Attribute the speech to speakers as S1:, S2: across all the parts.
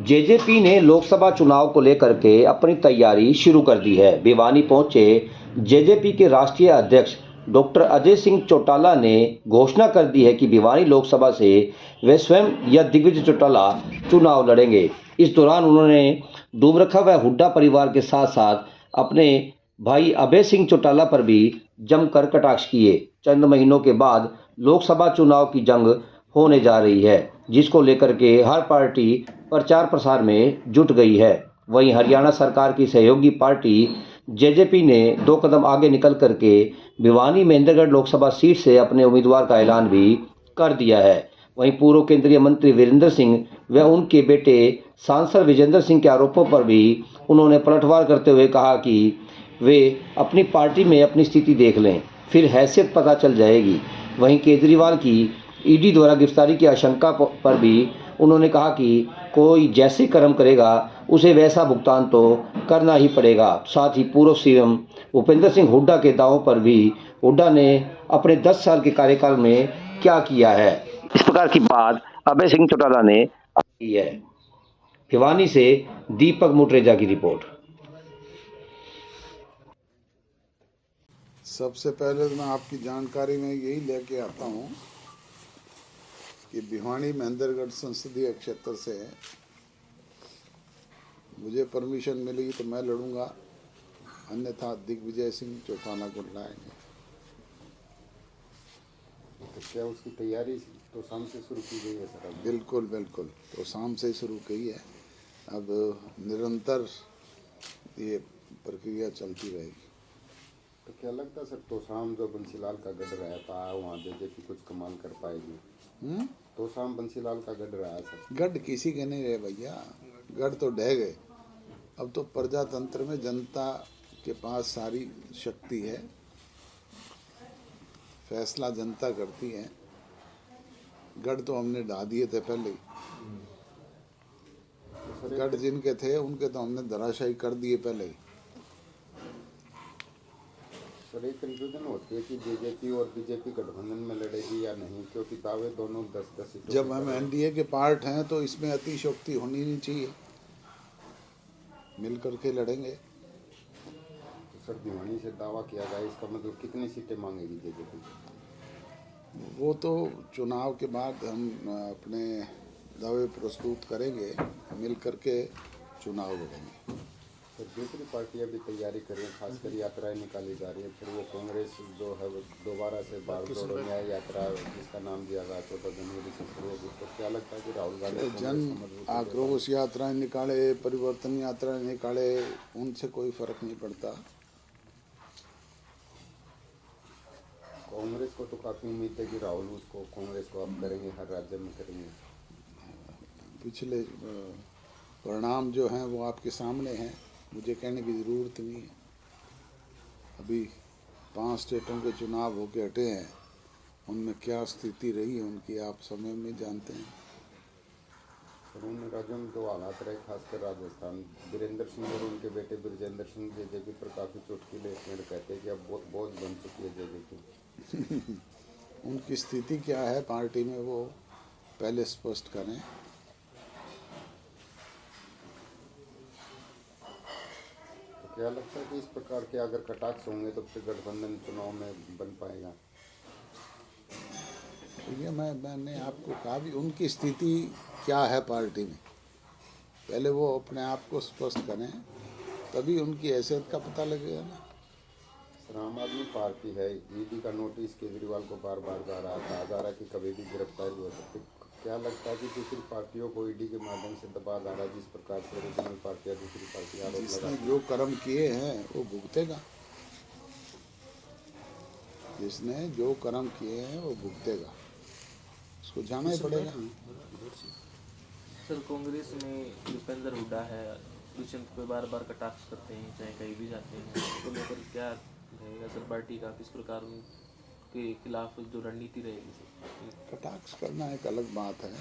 S1: JJP ने लोकसभा चुनाव को लेकर के अपनी तैयारी शुरू कर दी है। भिवानी पहुंचे जेजेपी के राष्ट्रीय अध्यक्ष डॉक्टर अजय सिंह चौटाला ने घोषणा कर दी है कि भिवानी लोकसभा से वे स्वयं या दिग्विजय चौटाला चुनाव लड़ेंगे। इस दौरान उन्होंने डूमरखा व हुड्डा परिवार के साथ साथ अपने भाई अभय सिंह चौटाला पर भी जमकर कटाक्ष किए। चंद महीनों के बाद लोकसभा चुनाव की जंग होने जा रही है, जिसको लेकर के हर पार्टी प्रचार प्रसार में जुट गई है। वहीं हरियाणा सरकार की सहयोगी पार्टी जेजेपी ने 2 कदम आगे निकल करके भिवानी महेंद्रगढ़ लोकसभा सीट से अपने उम्मीदवार का ऐलान भी कर दिया है। वहीं पूर्व केंद्रीय मंत्री वीरेंद्र सिंह व उनके बेटे सांसद विजेंद्र सिंह के आरोपों पर भी उन्होंने पलटवार करते हुए कहा कि वे अपनी पार्टी में अपनी स्थिति देख लें, फिर हैसियत पता चल जाएगी। वहीं केजरीवाल की ईडी द्वारा गिरफ्तारी की आशंका पर भी उन्होंने कहा कि कोई जैसे कर्म करेगा उसे वैसा भुगतान तो करना ही पड़ेगा। साथ ही पूर्व सीएम भूपेंद्र सिंह हुड्डा के दावों पर भी हुड्डा ने अपने 10 साल के कार्यकाल में क्या किया है, इस प्रकार की बात अभय सिंह चौटाला ने की है। भिवानी से दीपक मुटरेजा की रिपोर्ट।
S2: सबसे पहले तो मैं आपकी जानकारी में यही लेके आता हूँ कि भिवानी महेंद्रगढ़ संसदीय क्षेत्र से मुझे परमिशन मिली तो मैं लड़ूंगा, अन्यथा दिग्विजय सिंह चौटाला को लड़ाएंगे।
S3: तो क्या उसकी तैयारी तो शाम से शुरू की गई है सर?
S2: बिल्कुल बिल्कुल, तो शाम से शुरू की है। अब निरंतर ये प्रक्रिया चलती रहेगी।
S3: तो क्या लगता है सर, तो शाम जो बंसीलाल का गढ़ रहा था वहाँ जेजेपी कुछ कमाल कर पाएगी? तो शाम बंसीलाल का गढ़ रहा है सर।
S2: गढ़ किसी के नहीं रहे भैया, गढ़ तो ढह गए। अब तो प्रजातंत्र में जनता के पास सारी शक्ति है, फैसला जनता करती है। गढ़ तो हमने ढा दिए थे पहले ही। गढ़ जिनके थे उनके तो हमने धराशायी कर दिए पहले ही।
S3: सर एक कंफ्यूजन होती है कि जेजेपी और बीजेपी गठबंधन में लड़ेगी या नहीं, क्योंकि दावे दोनों 10-10 सीटों।
S2: जब हम एनडीए के पार्ट हैं तो इसमें अतिशयोक्ति होनी नहीं चाहिए, मिल करके लड़ेंगे।
S3: तो सर भिवानी से दावा किया गया, इसका मतलब कितनी सीटें मांगेगी जेजेपी?
S2: वो तो चुनाव के बाद हम अपने दावे प्रस्तुत करेंगे, मिल करके चुनाव लड़ेंगे।
S3: सर दूसरी पार्टियां भी तैयारी कर रही हैं, खासकर यात्राएं निकाली जा रही है। फिर वो कांग्रेस जो है वो दोबारा से बार जोड़ो न्याय यात्रा जिसका नाम दिया गया 14 जनवरी से शुरू होगी। तो क्या लगता है कि राहुल गांधी
S2: जन आक्रोश यात्राएं निकाले, परिवर्तन यात्राएं निकाले, उनसे कोई फर्क नहीं पड़ता।
S3: कांग्रेस को तो काफी उम्मीद है कि राहुल उसको कांग्रेस को अब करेंगे, हर राज्य में करेंगे।
S2: पिछले परिणाम जो हैं वो आपके सामने हैं, मुझे कहने की ज़रूरत नहीं है। अभी 5 स्टेटों के चुनाव होके हटे हैं, उनमें क्या स्थिति रही है उनकी आप समय में जानते हैं।
S3: सर उन राज्यों में जो हालात रहे, खासकर राजस्थान, वीरेंद्र सिंह और उनके बेटे ब्रजेंद्र सिंह जेजेपी पर काफ़ी चुटकीले कहते हैं कि अब बहुत बोझ बन चुकी है जेजेपी।
S2: उनकी स्थिति क्या है पार्टी में वो पहले स्पष्ट करें।
S3: क्या लगता है कि इस प्रकार के अगर कटाक्ष होंगे तो फिर गठबंधन चुनाव में बन पाएगा?
S2: ये मैंने आपको कहा भी उनकी स्थिति क्या है पार्टी में, पहले वो अपने आप को स्पष्ट करें, तभी उनकी हैसियत का पता लगेगा ना।
S3: सर आम आदमी पार्टी है, ईडी का नोटिस केजरीवाल को बार बार जा रहा कि कभी भी गिरफ्तारी हो सकती। क्या लगता है कि दूसरी पार्टियों को ईडी के माध्यम से दबा जा रहा है, जिस प्रकार से रीजनल पार्टियां दूसरी पार्टी आरोप
S2: जिसने
S3: लगा?
S2: जो कर्म किए हैं वो भुगतेगा, जिसने जो कर्म किए हैं वो भुगतेगा, उसको जाना ही पड़ेगा।
S4: सर कांग्रेस में भूपेंद्र हुड्डा है, दुष्यंत पे बार बार कटाक्ष करते हैं, चाहे कहीं भी जाते हैं, तो लेकर क्या रहेगा सर पार्टी का, किस प्रकार के खिलाफ जो रणनीति रहेगी सर?
S2: कटाक्ष करना एक अलग बात है,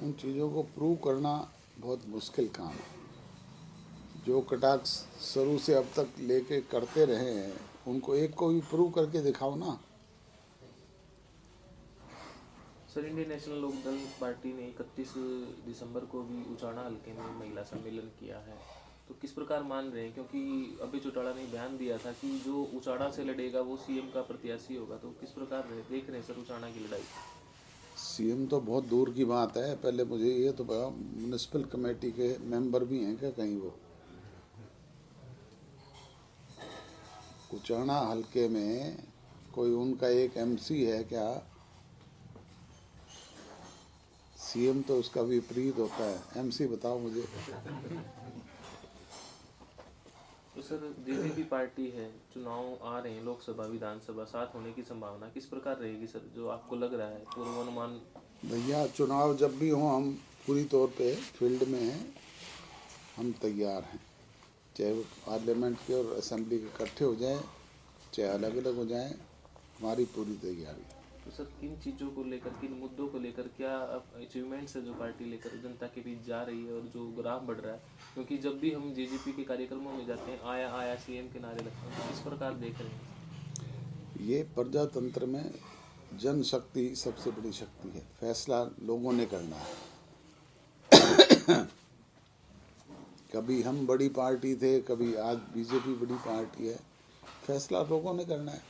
S2: उन चीज़ों को प्रूव करना बहुत मुश्किल काम है। जो कटाक्ष शुरू से अब तक लेके करते रहे हैं उनको एक को भी प्रूव करके दिखाओ ना।
S4: Sir, Indian National Lokdal party ने 31 दिसंबर को भी उचाना हल्के में महिला सम्मेलन किया है, तो किस प्रकार मान रहे हैं, क्योंकि अभी चौटाला ने बयान दिया था कि जो उचाड़ा से लड़ेगा वो सीएम का प्रत्याशी होगा, तो किस प्रकार देख रहे हैं सर उचाना की लड़ाई?
S2: सीएम तो बहुत दूर की बात है। पहले मुझे ये तो बताओ, म्यूनिसिपल कमेटी के मेंबर भी हैं क्या कहीं वो? उचाना हल्के में कोई उनका एक एमसी है क्या? सीएम तो उसका विपरीत होता है। एमसी बताओ मुझे।
S4: तो सर, जेजेपी पार्टी है, चुनाव आ रहे हैं, लोकसभा विधानसभा साथ होने की संभावना किस प्रकार रहेगी सर, जो आपको लग रहा है पूर्वानुमान?
S2: भैया, चुनाव जब भी हो हम पूरी तौर पे फील्ड में हैं, हम तैयार हैं। चाहे वो पार्लियामेंट के और असेंबली के इकट्ठे हो जाएं, चाहे अलग अलग हो जाएं, हमारी पूरी तैयारी।
S4: तो सर, किन चीज़ों को लेकर, किन मुद्दों को लेकर क्या अचीवमेंट्स है जो पार्टी लेकर जनता के बीच जा रही है और जो ग्राफ बढ़ रहा है? क्योंकि जब भी हम जेजेपी के कार्यक्रमों में जाते हैं, आया आया सीएम के नारे लगते हैं, तो किस प्रकार देख रहे हैं?
S2: ये प्रजातंत्र में जनशक्ति सबसे बड़ी शक्ति है। फैसला लोगों ने करना है। कभी हम बड़ी पार्टी थे, कभी आज बीजेपी बड़ी पार्टी है। फैसला लोगों ने करना है।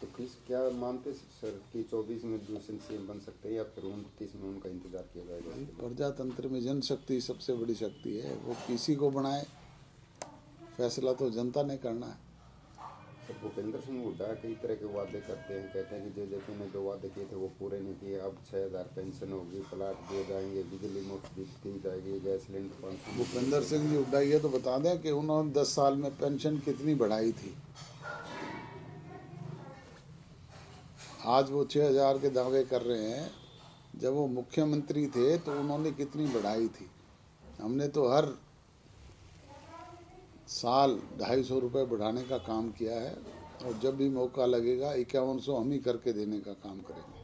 S3: तो क्या मानते सर कि 24 में दूसरे सीएम बन सकते हैं या फिर 29 में उनका इंतजार किया जाएगा?
S2: प्रजातंत्र में जनशक्ति सबसे बड़ी शक्ति है। वो किसी को बनाए, फैसला तो जनता ने करना है।
S3: सर, भूपेंद्र सिंह हुड्डा कई तरह के वादे करते हैं, कहते हैं कि जेजेपी ने जो वादे किए थे वो पूरे नहीं किए। अब 6000 पेंशन होगी, प्लाट दिए जाएंगे, बिजली मुफ्त दी जाएगी, गैस सिलेंडर 500।
S2: भूपेंद्र सिंह जी हुड्डा ये तो बता दें कि उन्होंने 10 साल में पेंशन कितनी बढ़ाई थी। आज वो 6000 के दावे कर रहे हैं। जब वो मुख्यमंत्री थे तो उन्होंने कितनी बढ़ाई थी। हमने तो हर साल 250 रुपये बढ़ाने का काम किया है, और जब भी मौका लगेगा 5100 हम ही करके देने का काम करेंगे।